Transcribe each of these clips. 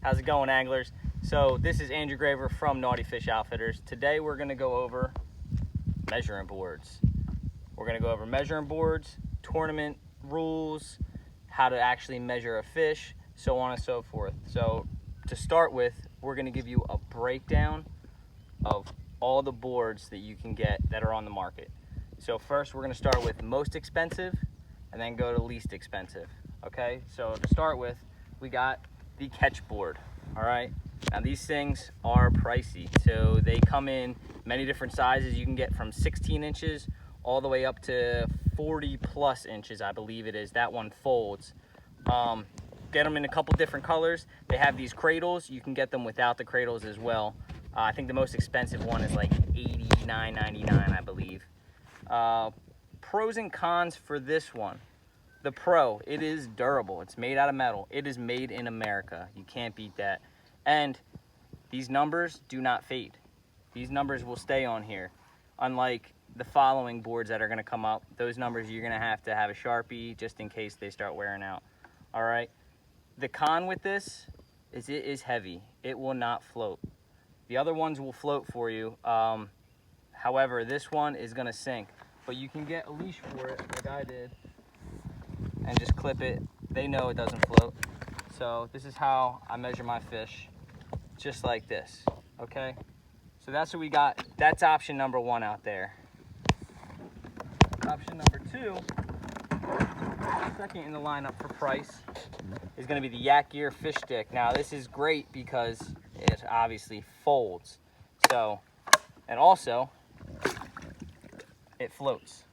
How's it going, anglers? So this is Andrew Graver from NautiFish Outfitters. Today we're going to go over measuring boards. We're going to go over measuring boards, tournament rules, how to actually measure a fish, so on and so forth. So to start with, we're going to give you a breakdown of all the boards that you can get that are on the market. So first we're going to start with most expensive and then go to least expensive. Okay, so to start with, we got the Ketch Board. All right, now these things are pricey, so they come in many different sizes. You can get from 16 inches all the way up to 40 plus inches, I believe it is. That one folds. Get them in a couple different colors. They have these cradles. You can get them without the cradles as well. I think the most expensive one is like $89.99, I believe. Pros and cons for this one. The pro, it is durable. It's made out of metal. It is made in America. You can't beat that. And these numbers do not fade. These numbers will stay on here. Unlike the following boards that are gonna come up, those numbers you're gonna have to have a Sharpie just in case they start wearing out. All right. The con with this is it is heavy. It will not float. The other ones will float for you. However, this one is gonna sink. But you can get a leash for it, like I did, and just clip it. They know it doesn't float. So this is how I measure my fish, just like this, okay? So that's what we got. That's option number one out there. Option number two, second in the lineup for price, is gonna be the Yak Gear FishStik. Now this is great because it obviously folds. So, and also, it floats.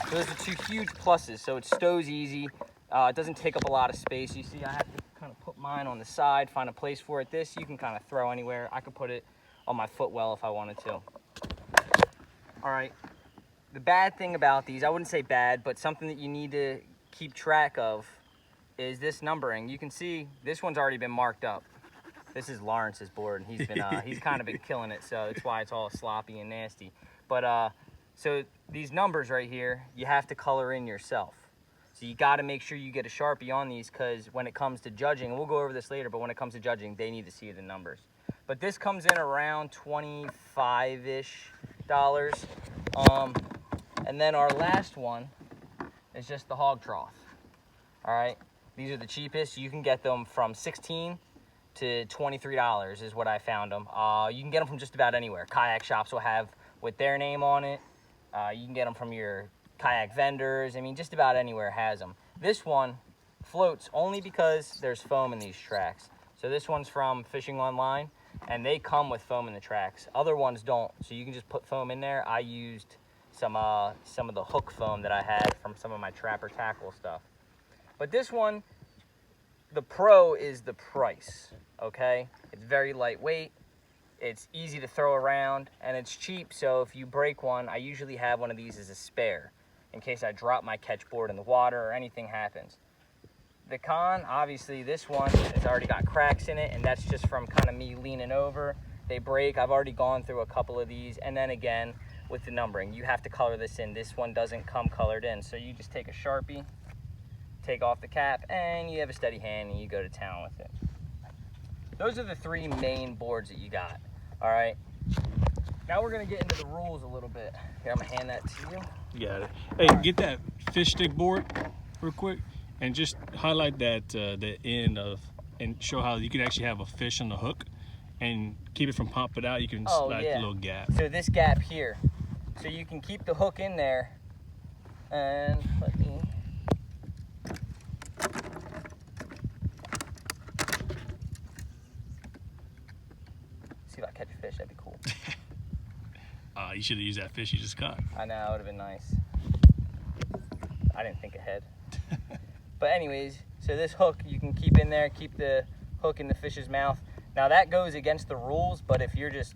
So those are two huge pluses. So it stows easy. It doesn't take up a lot of space. You see, I have to kind of put mine on the side, find a place for it. This you can kind of throw anywhere. I could put it on my footwell if I wanted to. All right. The bad thing about these, I wouldn't say bad, but something that you need to keep track of is this numbering. You can see this one's already been marked up. This is Lawrence's board, and he's been he's kind of been killing it, so that's why it's all sloppy and nasty. But so these numbers right here, you have to color in yourself. So you got to make sure you get a Sharpie on these, because when it comes to judging, and we'll go over this later, but when it comes to judging, they need to see the numbers. But this comes in around $25-ish. And then our last one is just the Hog Trough. All right, these are the cheapest. You can get them from $16 to $23 is what I found them. You can get them from just about anywhere. Kayak shops will have with their name on it. You can get them from your kayak vendors. I mean, just about anywhere has them. This one floats only because there's foam in these tracks. So this one's from Fishing Online, and they come with foam in the tracks. Other ones don't, so you can just put foam in there. I used some of the hook foam that I had from some of my trapper tackle stuff. But this one, the pro is the price, okay? It's very lightweight. It's easy to throw around, and it's cheap, so if you break one, I usually have one of these as a spare in case I drop my catch board in the water or anything happens. The con, obviously, this one has already got cracks in it, and that's just from kind of me leaning over. They break. I've already gone through a couple of these, and then again, with the numbering, you have to color this in. This one doesn't come colored in, so you just take a Sharpie, take off the cap, and you have a steady hand, and you go to town with it. Those are the three main boards that you got, all right? Now we're gonna get into the rules a little bit. Here, I'm gonna hand that to you. You got it. Hey, get that FishStik board real quick, and just highlight that the end of, and show how you can actually have a fish on the hook, and keep it from popping out. You can slide the little gap. So this gap here, so you can keep the hook in there, and let me. See if I catch a fish, that'd be cool. You should have used that fish you just caught. I know, it would have been nice. I didn't think ahead. But anyways, so this hook you can keep in there, keep the hook in the fish's mouth. Now that goes against the rules, but if you're just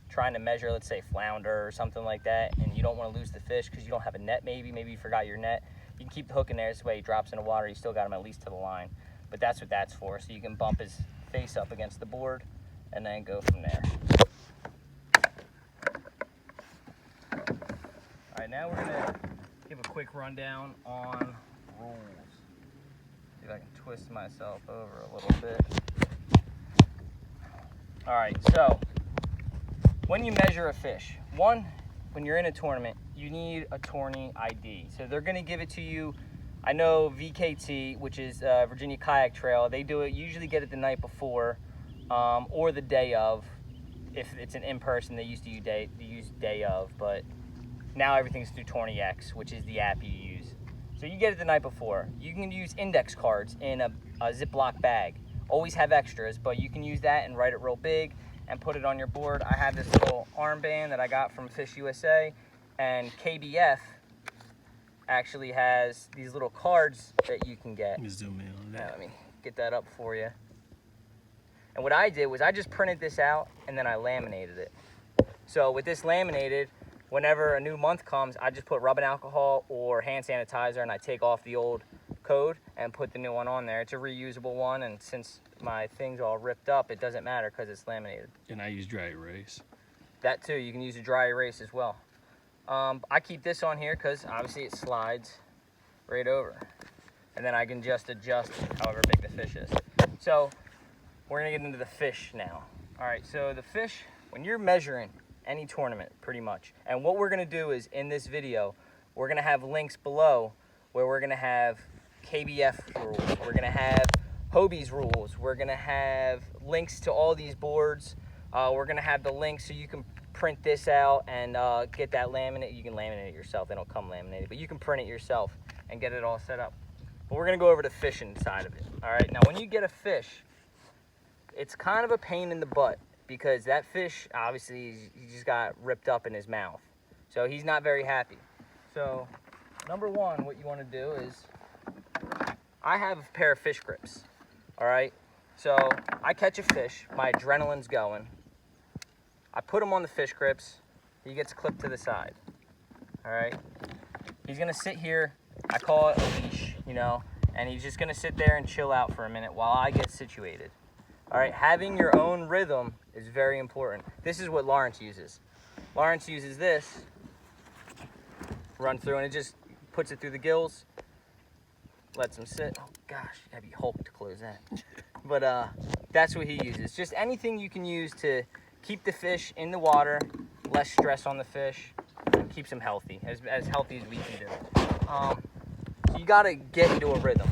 trying to measure, let's say flounder or something like that, and you don't want to lose the fish because you don't have a net, maybe you forgot your net, you can keep the hook in there. This way he drops in the water, you still got him at least to the line. But that's what that's for, so you can bump his face up against the board and then go from there. All right, now we're gonna give a quick rundown on rules. See if I can twist myself over a little bit. All right, so when you measure a fish, one, when you're in a tournament, you need a Tourney ID. So they're gonna give it to you. I know VKT, which is Virginia Kayak Trail, they do it, usually get it the night before or the day of. If it's an in-person, they used to use day of, but now everything's through Tourney X, which is the app you use. So you get it the night before. You can use index cards in a Ziploc bag. Always have extras, but you can use that and write it real big and put it on your board. I have this little armband that I got from Fish USA, and KBF actually has these little cards that you can get. Let me zoom in on that. Let me get that up for you. And what I did was I just printed this out and then I laminated it. So with this laminated, whenever a new month comes, I just put rubbing alcohol or hand sanitizer and I take off the old code and put the new one on there. It's a reusable one, and since my thing's all ripped up, it doesn't matter because it's laminated. And I use dry erase. That too, you can use a dry erase as well. I keep this on here because obviously it slides right over. And then I can just adjust however big the fish is. So we're gonna get into the fish now. All right, so the fish, when you're measuring any tournament pretty much, and what we're gonna do is in this video, we're gonna have links below where we're gonna have KBF rules, we're gonna have Hobie's rules, we're gonna have links to all these boards, we're gonna have the links so you can print this out and get that laminate. You can laminate it yourself, they don't come laminated, but you can print it yourself and get it all set up. But we're gonna go over the fishing side of it. All right, now when you get a fish, it's kind of a pain in the butt because that fish, obviously, he just got ripped up in his mouth. So he's not very happy. So number one, what you want to do is, I have a pair of fish grips, all right? So I catch a fish, my adrenaline's going. I put him on the fish grips, he gets clipped to the side, all right? He's gonna sit here, I call it a leash, you know, and he's just gonna sit there and chill out for a minute while I get situated. All right, having your own rhythm is very important. This is what Lawrence uses. Lawrence uses this, run through, and it just puts it through the gills, lets him sit. Oh gosh, you gotta be Hulk to close that. But that's what he uses. Just anything you can use to keep the fish in the water, less stress on the fish, and keeps him healthy, as healthy as we can do. So you gotta get into a rhythm.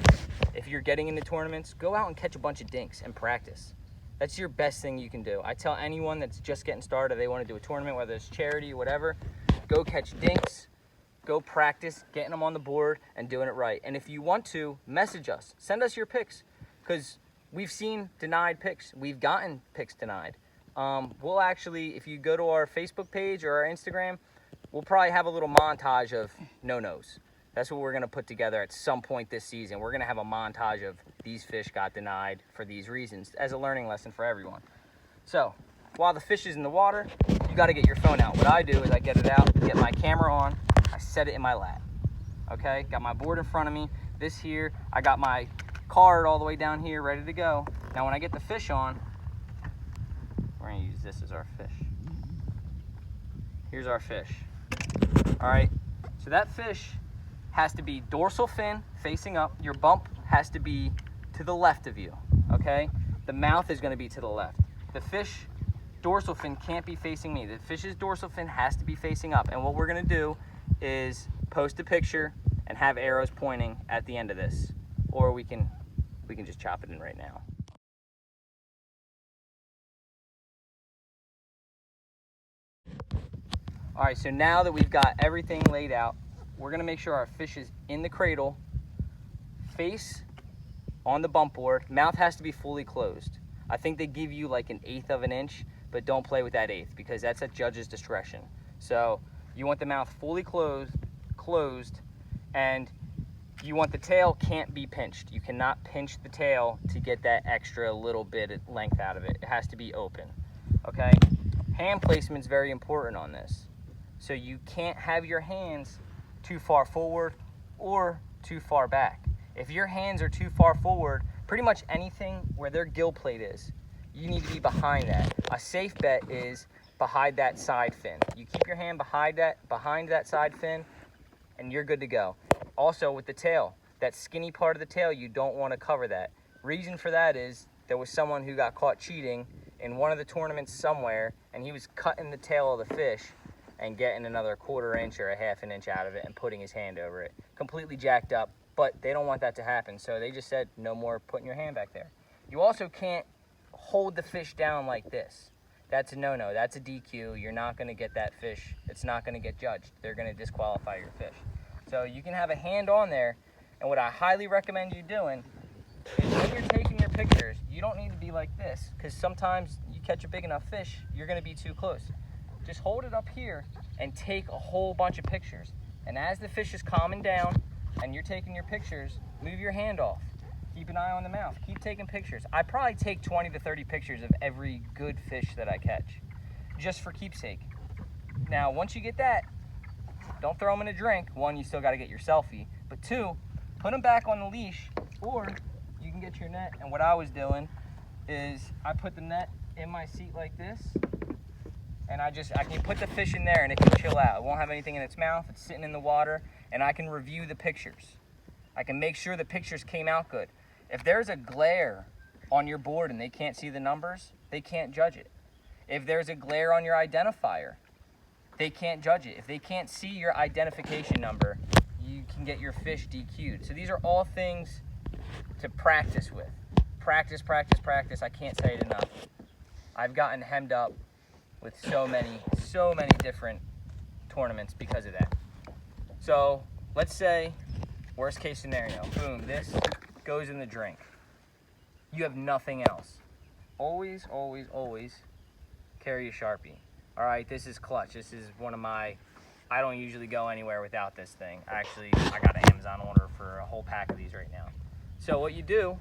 If you're getting into tournaments, go out and catch a bunch of dinks and practice. That's your best thing you can do. I tell anyone that's just getting started, they want to do a tournament, whether it's charity or whatever, go catch dinks, go practice getting them on the board and doing it right. And if you want to, message us. Send us your picks, because we've seen denied picks. We've gotten picks denied. We'll actually, if you go to our Facebook page or our Instagram, we'll probably have a little montage of no-nos. That's what we're gonna put together at some point this season. We're gonna have a montage of these fish got denied for these reasons as a learning lesson for everyone. So while the fish is in the water, you gotta get your phone out. What I do is I get it out, get my camera on, I set it in my lap. Okay, got my board in front of me. This here, I got my card all the way down here ready to go. Now when I get the fish on, we're gonna use this as our fish. Here's our fish. All right, so that fish has to be dorsal fin facing up. Your bump has to be to the left of you, okay? The mouth is gonna be to the left. The fish dorsal fin can't be facing me. The fish's dorsal fin has to be facing up. And what we're gonna do is post a picture and have arrows pointing at the end of this. Or we can just chop it in right now. All right, so now that we've got everything laid out, we're gonna make sure our fish is in the cradle, face on the bump board. Mouth has to be fully closed. I think they give you like 1/8 of an inch, but don't play with that 1/8 because that's at judge's discretion. So you want the mouth fully closed, and you want the tail can't be pinched. You cannot pinch the tail to get that extra little bit of length out of it. It has to be open, okay? Hand placement is very important on this. So you can't have your hands too far forward or too far back. If your hands are too far forward, pretty much anything where their gill plate is, you need to be behind that. A safe bet is behind that side fin. You keep your hand behind that side fin and you're good to go. Also with the tail, that skinny part of the tail, you don't want to cover that. Reason for that is there was someone who got caught cheating in one of the tournaments somewhere, and he was cutting the tail of the fish and getting another 1/4 inch or a 1/2 inch out of it and putting his hand over it. Completely jacked up, but they don't want that to happen. So they just said, no more putting your hand back there. You also can't hold the fish down like this. That's a no-no, that's a DQ. You're not gonna get that fish. It's not gonna get judged. They're gonna disqualify your fish. So you can have a hand on there, and what I highly recommend you doing is when you're taking your pictures, you don't need to be like this, because sometimes you catch a big enough fish, you're gonna be too close. Just hold it up here and take a whole bunch of pictures. And as the fish is calming down and you're taking your pictures, move your hand off. Keep an eye on the mouth. Keep taking pictures. I probably take 20 to 30 pictures of every good fish that I catch, just for keepsake. Now, once you get that, don't throw them in a drink. One, you still got to get your selfie. But two, put them back on the leash, or you can get your net. And what I was doing is I put the net in my seat like this, and I can put the fish in there and it can chill out. It won't have anything in its mouth. It's sitting in the water, and I can review the pictures. I can make sure the pictures came out good. If there's a glare on your board and they can't see the numbers, they can't judge it. If there's a glare on your identifier, they can't judge it. If they can't see your identification number, you can get your fish DQ'd. So these are all things to practice with. Practice, practice, practice. I can't say it enough. I've gotten hemmed up with so many different tournaments because of that. So let's say, worst case scenario, boom, this goes in the drink. You have nothing else. Always, always, always carry a Sharpie. All right, this is clutch. This is one of my, I don't usually go anywhere without this thing. Actually, I got an Amazon order for a whole pack of these right now. So what you do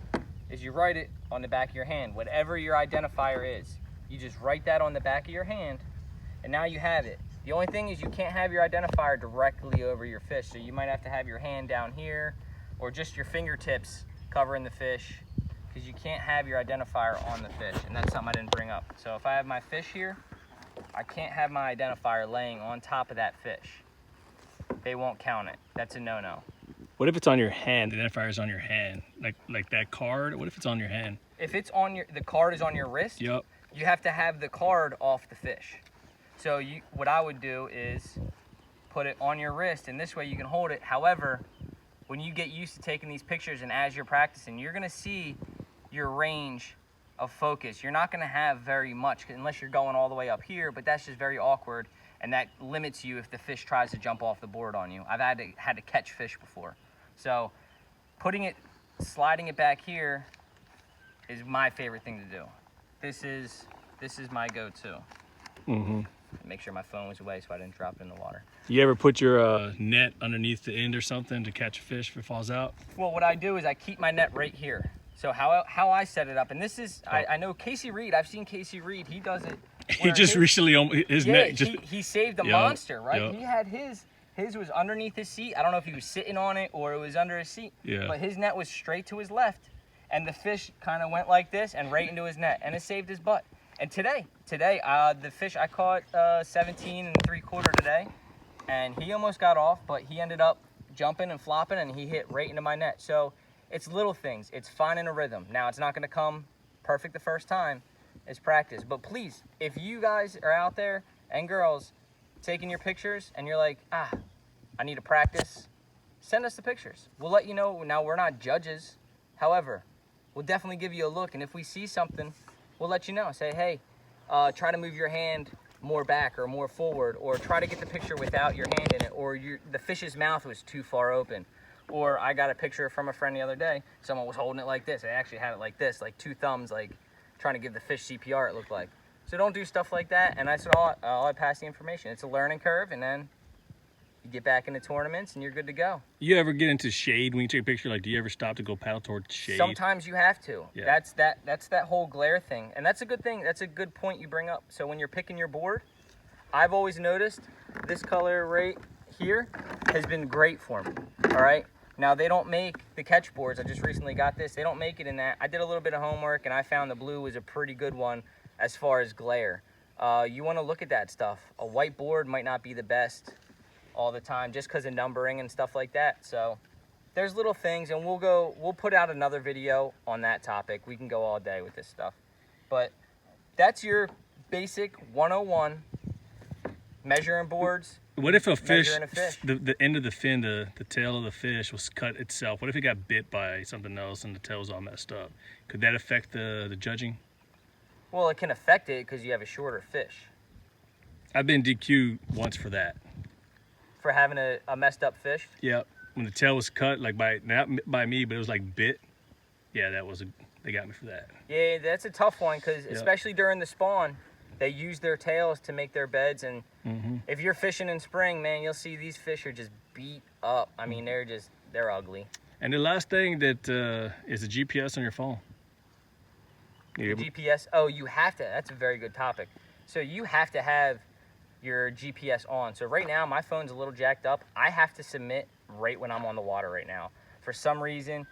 is you write it on the back of your hand, whatever your identifier is. You just write that on the back of your hand, and now you have it. The only thing is you can't have your identifier directly over your fish, so you might have to have your hand down here, or just your fingertips covering the fish, because you can't have your identifier on the fish, and that's something I didn't bring up. So if I have my fish here, I can't have my identifier laying on top of that fish. They won't count it. That's a no-no. What if it's on your hand? The identifier's on your hand, like that card. What if it's on your hand? If it's on your, the card is on your wrist. Yep. You have to have the card off the fish. So what I would do is put it on your wrist, and this way you can hold it. However, when you get used to taking these pictures and as you're practicing, you're gonna see your range of focus. You're not gonna have very much unless you're going all the way up here, but that's just very awkward, and that limits you if the fish tries to jump off the board on you. I've had to catch fish before. So sliding it back here is my favorite thing to do. This is my go-to. Mm-hmm. Make sure my phone was away so I didn't drop it in the water. You ever put your net underneath the end or something to catch a fish if it falls out? Well, what I do is I keep my net right here. So how I set it up, and this is, I know Casey Reed, I've seen Casey Reed, he does it. He just recently, his net just... he saved a monster, right? Yep. He had his was underneath his seat. I don't know if he was sitting on it or it was under his seat, but his net was straight to his left. And the fish kind of went like this and right into his net, and it saved his butt. And today, the fish I caught 17 3/4 today, and he almost got off, but he ended up jumping and flopping, and he hit right into my net. So it's little things. It's finding a rhythm. Now, it's not going to come perfect the first time. It's practice. But please, if you guys are out there and girls taking your pictures and you're like, I need to practice, send us the pictures. We'll let you know. Now, we're not judges. However, we'll definitely give you a look, and if we see something, we'll let you know. Say, hey, try to move your hand more back or more forward, or try to get the picture without your hand in it, or the fish's mouth was too far open. Or I got a picture from a friend the other day. Someone was holding it like this. They actually had it like this, like two thumbs, like trying to give the fish CPR, it looked like. So don't do stuff like that. And I said, I pass the information. It's a learning curve, and then you get back into tournaments and you're good to go. You ever get into shade when you take a picture? Like, do you ever stop to go paddle towards shade? Sometimes you have to. Yeah. That's that whole glare thing. And that's a good thing. That's a good point you bring up. So when you're picking your board, I've always noticed this color right here has been great for me. All right. Now, they don't make the Ketch boards. I just recently got this. They don't make it in that. I did a little bit of homework, and I found the blue was a pretty good one as far as glare. You want to look at that stuff. A white board might not be the best all the time just because of numbering and stuff like that. So there's little things, and we'll put out another video on that topic. We can go all day with this stuff. But that's your basic 101 measuring boards. What if a fish, fish. the end of the fin, the tail of the fish was cut itself? What if it got bit by something else and the tail was all messed up? Could that affect the judging? Well, it can affect it because you have a shorter fish. I've been DQ'd once for that. For having a messed up fish? Yep. When the tail was cut, like not by me, but it was like bit. Yeah, they got me for that. Yeah, that's a tough one because especially during the spawn, they use their tails to make their beds, and if you're fishing in spring, man, you'll see these fish are just beat up. I mean, they're ugly. And the last thing that is the GPS on your phone. GPS, oh, you have to, that's a very good topic. So you have to have your GPS on. So right now, my phone's a little jacked up. I have to submit right when I'm on the water right now. For some reason,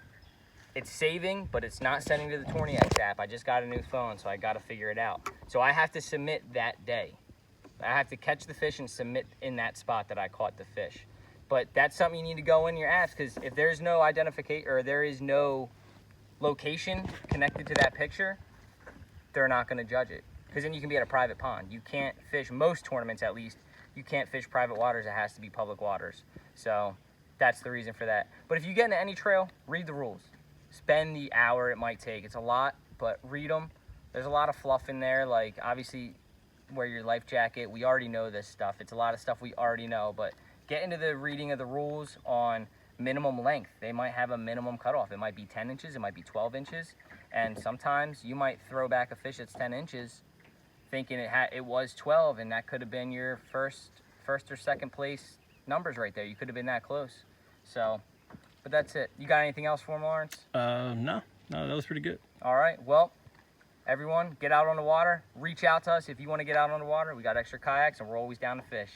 it's saving, but it's not sending to the Tourney app. I just got a new phone, so I got to figure it out. So I have to submit that day. I have to catch the fish and submit in that spot that I caught the fish. But that's something you need to go in your apps, because if there's no identification or there is no location connected to that picture, they're not going to judge it. Because then you can be at a private pond. You can't fish, most tournaments at least, you can't fish private waters. It has to be public waters. So that's the reason for that. But if you get into any trail, read the rules. Spend the hour it might take. It's a lot, but read them. There's a lot of fluff in there, like obviously wear your life jacket. We already know this stuff. It's a lot of stuff we already know, but get into the reading of the rules on minimum length. They might have a minimum cutoff. It might be 10 inches, it might be 12 inches, and sometimes you might throw back a fish that's 10 inches thinking it was 12, and that could have been your first or second place numbers right there. You could have been that close. So, but that's it. You got anything else for him, Lawrence? No, that was pretty good. All right, well, everyone, get out on the water. Reach out to us if you want to get out on the water. We got extra kayaks, and we're always down to fish.